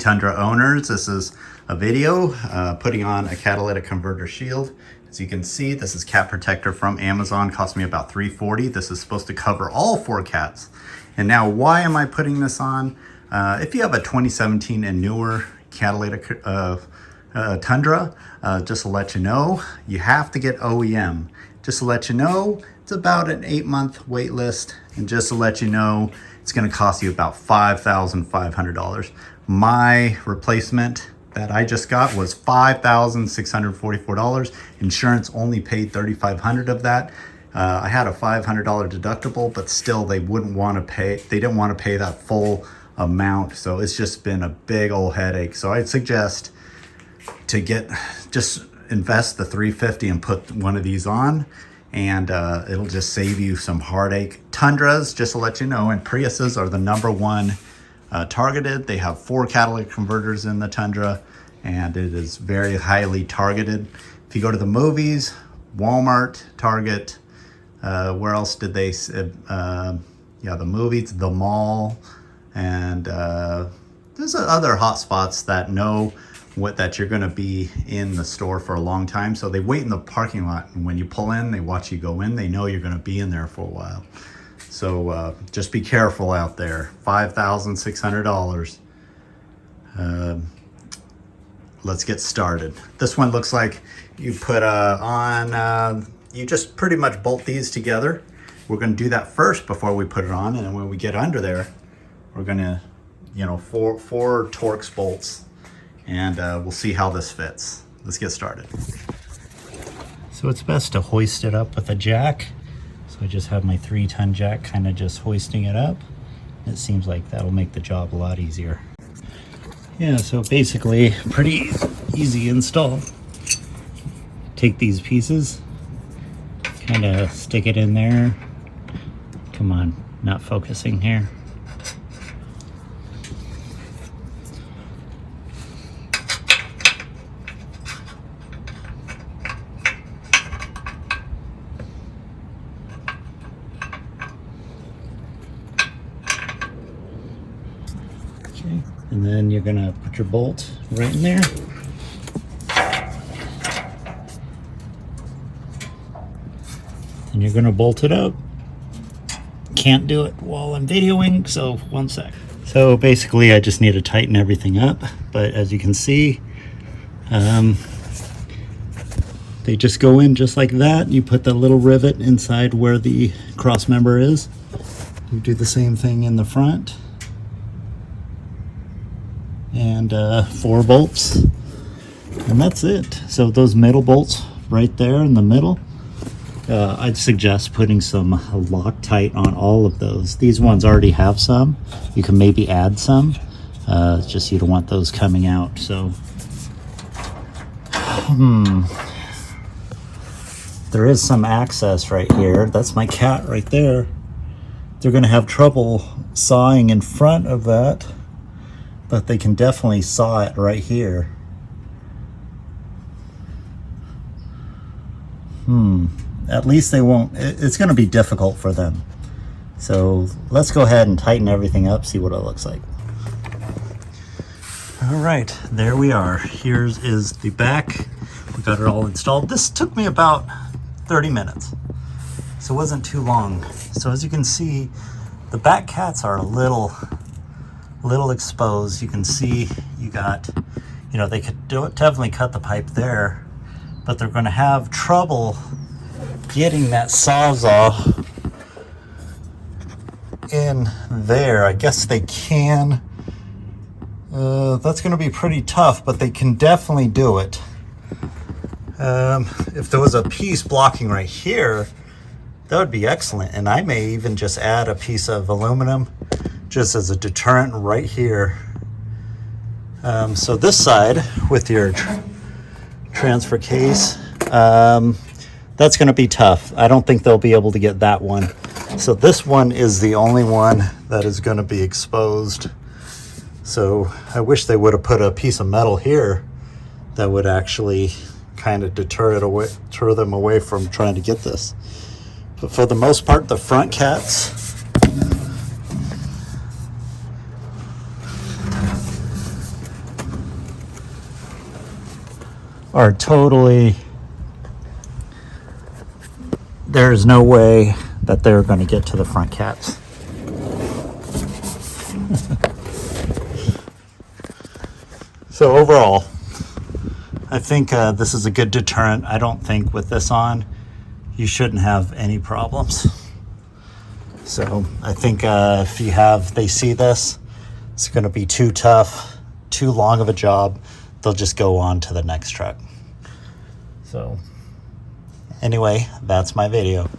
Tundra owners, this is a video putting on a catalytic converter shield. As you can see, this is cat protector from Amazon, cost me about $3.40. This is supposed to cover all 4 cats. And now why am I putting this on? If you have a 2017 and newer catalytic Tundra, just to let you know, you have to get OEM. Just to let you know, it's about an 8-month wait list. And just to let you know, it's gonna cost you about $5,500. My replacement that I just got was $5,644. Insurance only paid $3,500 of that. I had a $500 deductible, but still they wouldn't want to pay. They didn't want to pay that full amount. So it's just been a big old headache. So I'd suggest to just invest the $350 and put one of these on, and it'll just save you some heartache. Tundras, just to let you know, and Priuses are the #1 targeted. They have 4 catalytic converters in the Tundra, and it is very highly targeted. If you go to the movies, Walmart, Target, where else did they, the movies, the mall, and there's other hot spots that know that you're gonna be in the store for a long time. So they wait in the parking lot, and when you pull in, they watch you go in. They know you're gonna be in there for a while. So just be careful out there. $5,600. Let's get started. This one looks like you put you just pretty much bolt these together. We're gonna do that first before we put it on, and then when we get under there, we're gonna, four Torx bolts, and we'll see how this fits. Let's get started. So it's best to hoist it up with a jack. So I just have my 3-ton jack kind of just hoisting it up. It seems like that'll make the job a lot easier. Yeah, so basically pretty easy install. Take these pieces, kind of stick it in there. Come on, not focusing here. And then you're gonna put your bolt right in there. And you're gonna bolt it up. Can't do it while I'm videoing, so 1 sec. So basically I just need to tighten everything up, but as you can see, they just go in just like that. You put the little rivet inside where the cross member is. You do the same thing in the front. And 4 bolts, and that's it. So those middle bolts right there in the middle, I'd suggest putting some Loctite on all of those. These ones already have some. You can maybe add some. It's just you don't want those coming out. So there is some access right here. That's my cat right there. They're gonna have trouble sawing in front of that, but they can definitely saw it right here. At least they won't, it's gonna be difficult for them. So let's go ahead and tighten everything up, see what it looks like. All right, there we are. Here's the back. We got it all installed. This took me about 30 minutes, so it wasn't too long. So as you can see, the back cats are a little exposed. You can see you got, they could definitely cut the pipe there, but they're going to have trouble getting that Sawzall in there. I guess they can. That's going to be pretty tough, but they can definitely do it. If there was a piece blocking right here, that would be excellent. And I may even just add a piece of aluminum just as a deterrent right here. So this side with your transfer case, that's going to be tough. I don't think they'll be able to get that one. So this one is the only one that is going to be exposed. So I wish they would have put a piece of metal here that would actually kind of deter them away from trying to get this. But for the most part, the front cats, are totally, there's no way that they're going to get to the front caps. So overall, I think this is a good deterrent. I don't think with this on, you shouldn't have any problems. So I think if they see this, it's going to be too tough, too long of a job, they'll just go on to the next truck. So anyway, that's my video.